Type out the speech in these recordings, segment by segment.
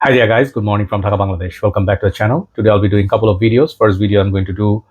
Hi there guys, good morning from Dhaka, Bangladesh. Welcome back to the channel. Today I'll be doing a couple of videos. First video I'm going to do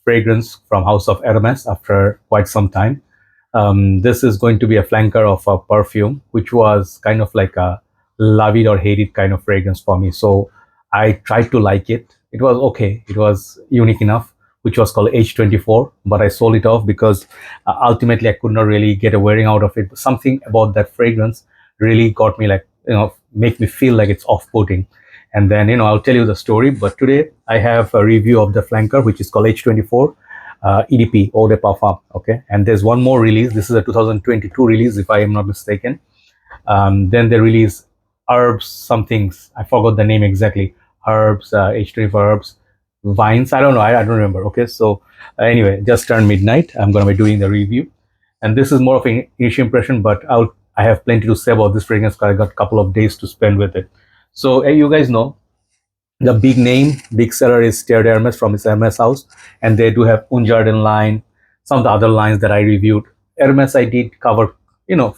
fragrance from House of Hermes after quite some time. This is going to be a flanker of a perfume, which was kind of like a love it or hate it kind of fragrance for me. So I tried to like it. It was okay. It was unique enough, which was called H24, but I sold it off because ultimately I could not really get a wearing out of it. Something about that fragrance really got me like, make me feel like it's off-putting. And then, I'll tell you the story. But today I have a review of the flanker, which is called H24 EDP, Eau de Parfum. Okay. And there's one more release. This is a 2022 release, if I am not mistaken. Then they release herbs, some things. I forgot the name exactly. Herbs, H24 herbs, vines. I don't know. I don't remember. Okay. So anyway, just turned midnight. I'm going to be doing the review. And this is more of an initial impression, but I have plenty to say about this fragrance because I got a couple of days to spend with it. So you guys know the big name, big seller is Terre d'Hermes from its Hermes house, and they do have Unjardin line, some of the other lines that I reviewed. Hermes I did cover,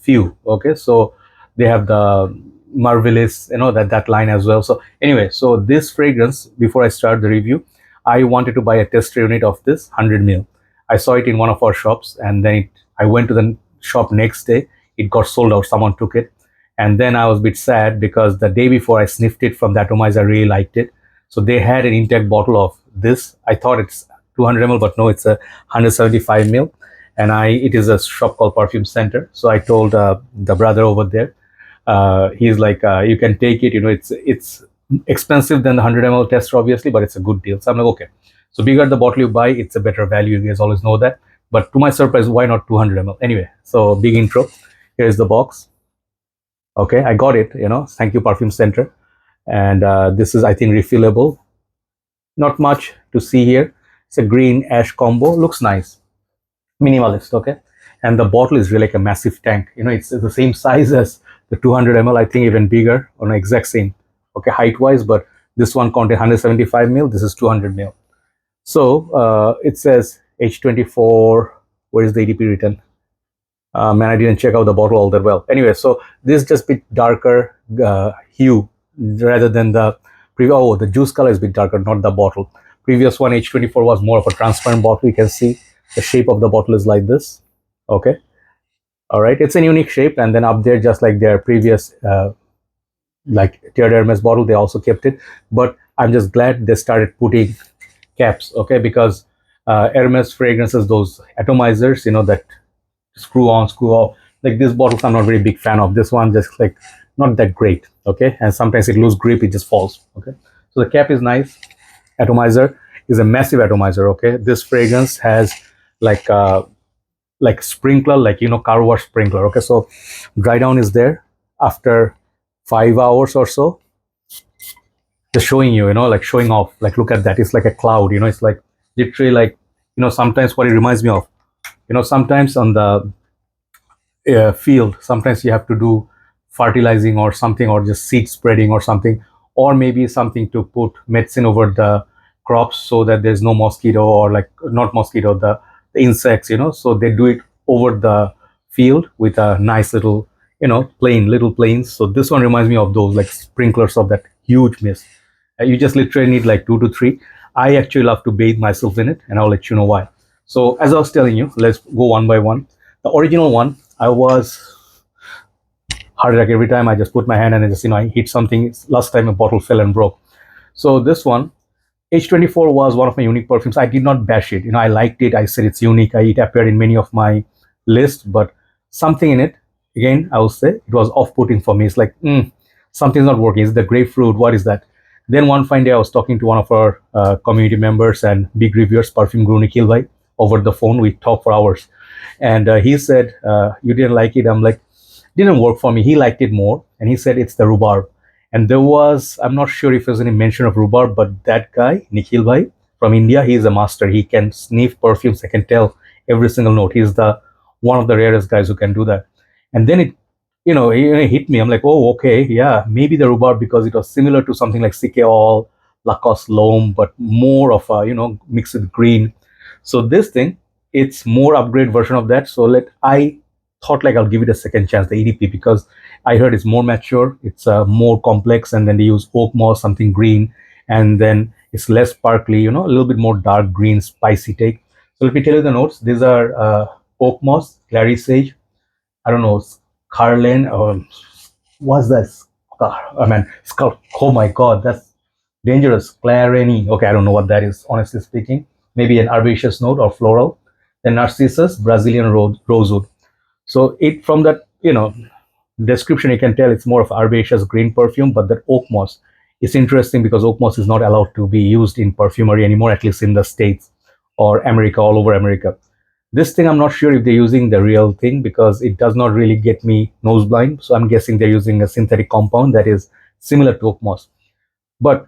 few. Okay, so they have the Marvelous, that line as well. So anyway, so this fragrance, before I start the review, I wanted to buy a tester unit of this 100 ml. I saw it in one of our shops, and then I went to the shop next day. It got sold out. Someone took it. And then I was a bit sad because the day before I sniffed it from the atomizer, I really liked it. So they had an intact bottle of this. I thought it's 200 ml, but no, it's a 175 ml. And it is a shop called Perfume Center. So I told the brother over there, he's like, you can take it. It's expensive than the 100 ml tester, obviously, but it's a good deal. So I'm like, okay. So bigger the bottle you buy, it's a better value. You guys always know that. But to my surprise, why not 200 ml? Anyway, so big intro. Here's the box. Okay, I got it. Thank you, Perfume Center. And this is, I think, refillable. Not much to see here. It's a green ash combo. Looks nice. Minimalist. Okay. And the bottle is really like a massive tank. It's the same size as the 200 ml. I think even bigger, on exact same. Okay, height wise, but this one contains 175 ml. This is 200 ml. So it says H24. Where is the EDP written? And I didn't check out the bottle all that well. Anyway, so this is just a bit darker hue rather than the previous. Oh, the juice color is a bit darker, not the bottle. Previous one, H24, was more of a transparent bottle. You can see the shape of the bottle is like this. Okay. All right. It's a unique shape. And then up there, just like their previous, like Terre d'Hermes bottle, they also kept it. But I'm just glad they started putting caps. Okay. Because Hermes fragrances, those atomizers, that screw on, screw off. Like these bottles, I'm not very big fan of. This one just like not that great. Okay, and sometimes it lose grip, it just falls. Okay, so the cap is nice. Atomizer is a massive atomizer. Okay, this fragrance has like sprinkler, like car wash sprinkler. Okay, so dry down is there after 5 hours or so. Just showing you, like showing off. Like look at that. It's like a cloud. It's like literally like sometimes what it reminds me of. Sometimes on the field, sometimes you have to do fertilizing or something, or just seed spreading or something, or maybe something to put medicine over the crops so that there's no mosquito, or like not mosquito, the insects, so they do it over the field with a nice little, little planes. So this one reminds me of those like sprinklers of that huge mist. You just literally need like 2 to 3. I actually love to bathe myself in it, and I'll let you know why. So as I was telling you, let's go one by one. The original one, I was heart attack every time I just put my hand and I just, I hit something. Last time a bottle fell and broke. So this one, H24, was one of my unique perfumes. I did not bash it. I liked it. I said it's unique. It appeared in many of my lists, but something in it, again, I will say, it was off-putting for me. It's like, something's not working. Is the grapefruit? What is that? Then one fine day, I was talking to one of our community members and big reviewers, Perfume Guru Nikhil Bhai, over the phone. We talked for hours. And he said, you didn't like it. I'm like, didn't work for me. He liked it more. And he said, it's the rhubarb. And there was, I'm not sure if there's any mention of rhubarb, but that guy, Nikhil Bhai from India, he is a master. He can sniff perfumes. I can tell every single note. He's the one of the rarest guys who can do that. And then it hit me. I'm like, oh, okay, yeah, maybe the rhubarb, because it was similar to something like Sikeol, Lacoste L'Homme, but more of a, mixed with green. So this thing, it's more upgrade version of that. So I thought like I'll give it a second chance, the EDP, because I heard it's more mature, it's more complex, and then they use oak moss, something green, and then it's less sparkly, you know, a little bit more dark green, spicy take. So let me tell you the notes. These are oak moss, clary sage, I don't know, Carlin, or what's that? I mean, oh my God, that's dangerous. Clareni. Okay, I don't know what that is, honestly speaking. Maybe an herbaceous note or floral. Then Narcissus, Brazilian rosewood. So it, from that, you know, description, you can tell it's more of herbaceous green perfume. But that oak moss is interesting because oak moss is not allowed to be used in perfumery anymore, at least in the States or America, all over America. This thing, I'm not sure if they're using the real thing because it does not really get me nose blind. So I'm guessing they're using a synthetic compound that is similar to oak moss. But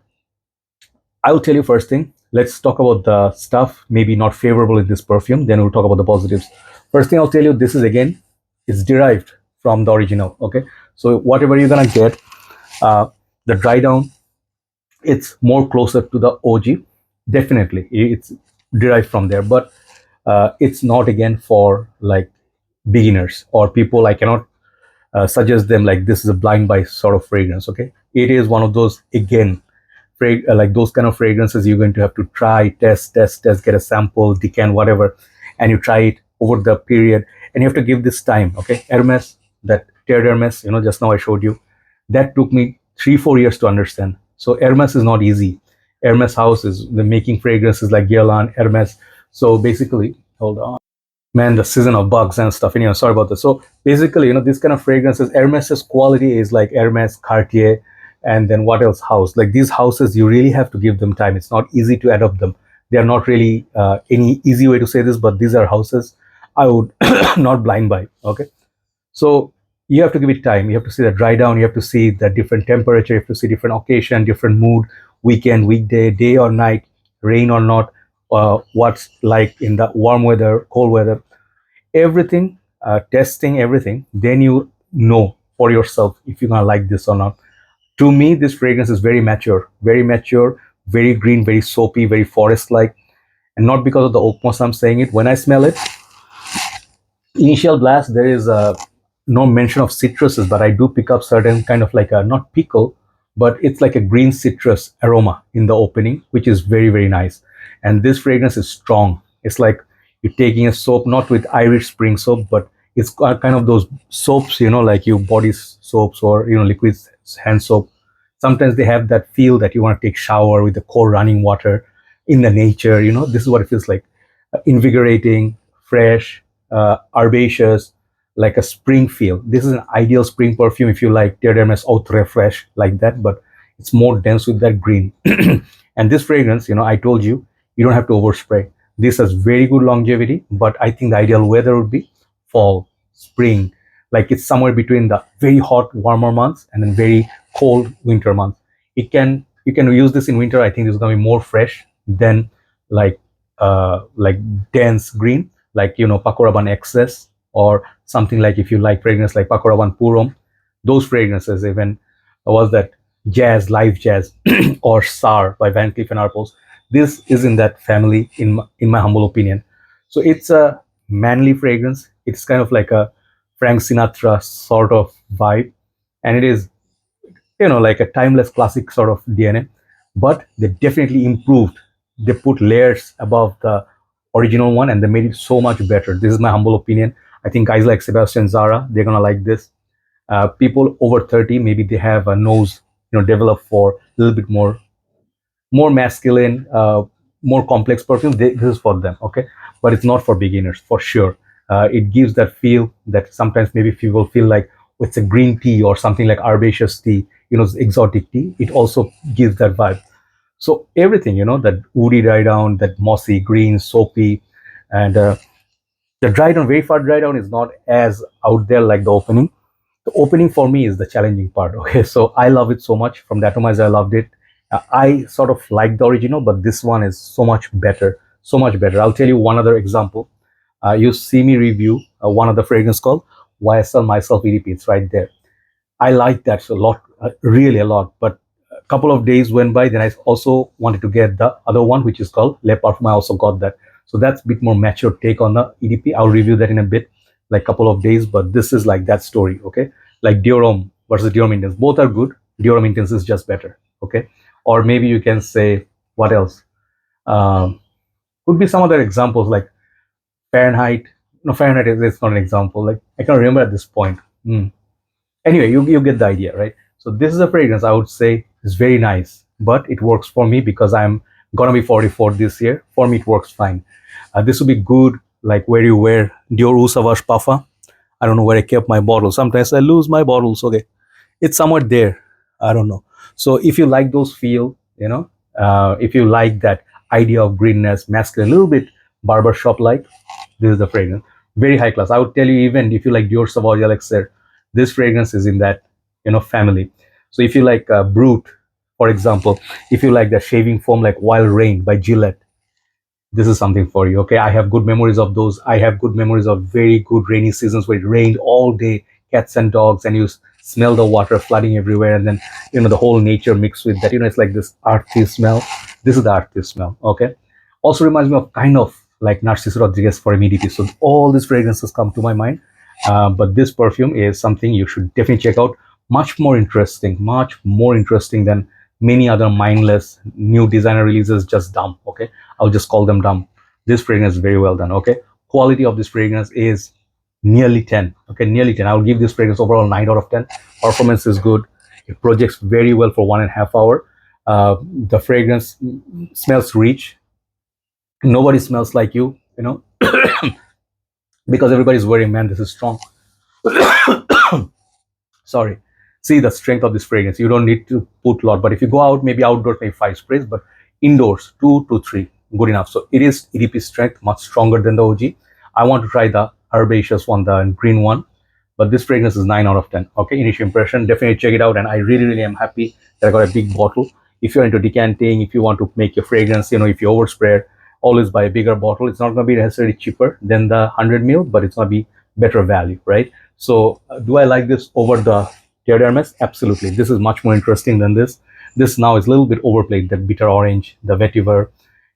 I will tell you first thing. Let's talk about the stuff maybe not favorable in this perfume. Then we'll talk about the positives. First thing I'll tell you, this is again, it's derived from the original. Okay, so whatever you're gonna get, the dry down, it's more closer to the OG. Definitely, it's derived from there, but it's not again for like beginners or people. I cannot suggest them like this is a blind buy sort of fragrance. Okay, it is one of those again like those kind of fragrances you're going to have to try, test, get a sample, decant, whatever, and you try it over the period, and you have to give this time. Okay, Hermes, that tiered Hermes, you know, just now I showed you, that took me 3-4 years to understand. So Hermes is not easy. Hermes house is the making fragrances like Guerlain, Hermes. So basically, hold on, man, the season of bugs and stuff. Anyway, sorry about this. So basically, you know, this kind of fragrances, Hermes's quality is like Hermes, Cartier, and then what else? House. Like these houses, you really have to give them time. It's not easy to adopt them. They are not really any easy way to say this, but these are houses I would not blind buy. Okay, so you have to give it time. You have to see the dry down. You have to see the different temperature. You have to see different occasion, different mood, weekend, weekday, day or night, rain or not, what's like in the warm weather, cold weather, everything, testing everything. Then you know for yourself if you're gonna like this or not. To me, this fragrance is very mature, very green, very soapy, very forest-like, and not because of the oak moss I'm saying it. When I smell it, initial blast, there is no mention of citruses, but I do pick up certain kind of like a, not pickle, but it's like a green citrus aroma in the opening, which is very nice. And this fragrance is strong. It's like you're taking a soap, not with Irish Spring soap, but it's kind of those soaps, you know, like you body soaps or, you know, liquid hand soap. Sometimes they have that feel that you want to take shower with the cold running water in the nature. You know, this is what it feels like: invigorating, fresh, herbaceous, like a spring feel. This is an ideal spring perfume if you like Hermes Haute Refresh like that, but it's more dense with that green. And this fragrance, you know, I told you, you don't have to overspray. This has very good longevity, but I think the ideal weather would be fall, spring, like it's somewhere between the very hot, warmer months and then very cold winter months. It can, you can use this in winter. I think it's gonna be more fresh than like dense green, like, you know, Pakoraban Excess, or something like, if you like fragrance like Pakoraban Purom, those fragrances, even was that Jazz, Live Jazz, or Sar by Van Cleef and Arpels. This is in that family, in my humble opinion. So it's a manly fragrance. It's kind of like a Frank Sinatra sort of vibe, and it is, you know, like a timeless classic sort of DNA. But they definitely improved. They put layers above the original one, and they made it so much better. This is my humble opinion. I think guys like Sebastian Zara, they're gonna like this. People over 30, maybe they have a nose, you know, developed for a little bit more masculine, more complex perfume. This is for them. Okay, but it's not for beginners for sure. It gives that feel that sometimes maybe people feel like, oh, it's a green tea or something like herbaceous tea, you know, exotic tea. It also gives that vibe. So everything, you know, that woody dry down, that mossy green, soapy, and the dry down, very far dry down, is not as out there like the opening. The opening for me is the challenging part. Okay, so I love it so much. From the Atomizer, I loved it. I sort of like the original, but this one is so much better, so much better. I'll tell you one other example. You see me review one of the fragrance called YSL Myself EDP. It's right there. I like that a lot, really a lot. But a couple of days went by. Then I also wanted to get the other one, which is called Le Parfum. I also got that. So that's a bit more mature take on the EDP. I'll review that in a bit, like couple of days. But this is like that story. Okay, like Dior Homme versus Dior Intense. Both are good. Dior Homme Intense is just better. Okay. Or maybe you can say, what else? Um, could be some other examples like Fahrenheit. No, Fahrenheit is not an example. Like I can't remember at this point. Anyway, you get the idea, right? So this is a fragrance I would say is very nice, but it works for me because I'm gonna be 44 this year. For me, it works fine. This would be good, like where you wear Dior Eau Sauvage Parfum. I don't know where I kept my bottle. Sometimes I lose my bottles. Okay, it's somewhere there. I don't know. So if you like those feel, if you like that idea of greenness, masculine, a little bit barbershop like, this is the fragrance. Very high class. I would tell you, even if you like Dior Sauvage Elixir, this fragrance is in that family. So if you like Brut, for example, if you like the shaving foam like Wild Rain by Gillette, this is something for you. Okay, I have good memories of those. I have good memories of very good rainy seasons where it rained all day, cats and dogs, and you smell the water flooding everywhere, and then the whole nature mixed with that. It's like this earthy smell. This is the earthy smell. Okay, also reminds me of kind of like Narciso Rodriguez for EDP. So all these fragrances come to my mind. But this perfume is something you should definitely check out. Much more interesting than many other mindless new designer releases. Just dumb. Okay, I'll just call them dumb. This fragrance is very well done. Okay, quality of this fragrance is nearly 10. Okay, nearly 10. I'll give this fragrance overall 9 out of 10. Performance is good. It projects very well for 1.5 hours. The fragrance smells rich. Nobody smells like you, because everybody's worrying, man, this is strong. Sorry. See the strength of this fragrance. You don't need to put a lot, but if you go out, maybe outdoors, maybe 5 sprays, but indoors, 2 to 3, good enough. So it is EDP strength, much stronger than the OG. I want to try the herbaceous one, the green one, but this fragrance is 9 out of 10. Okay, initial impression, definitely check it out. And I really am happy that I got a big bottle. If you're into decanting, if you want to make your fragrance, if you overspray, always buy a bigger bottle. It's not going to be necessarily cheaper than the 100 ml, but it's going to be better value, right? So do I like this over the Terre d'Hermes? Absolutely. This is much more interesting than this. This now is a little bit overplayed, that bitter orange, the vetiver,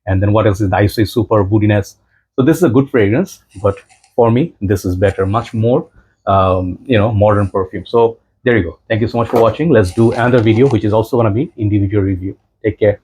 and then what else is the Isoe Super woodiness. So this is a good fragrance, but for me, this is better, much more, modern perfume. So there you go. Thank you so much for watching. Let's do another video, which is also going to be individual review. Take care.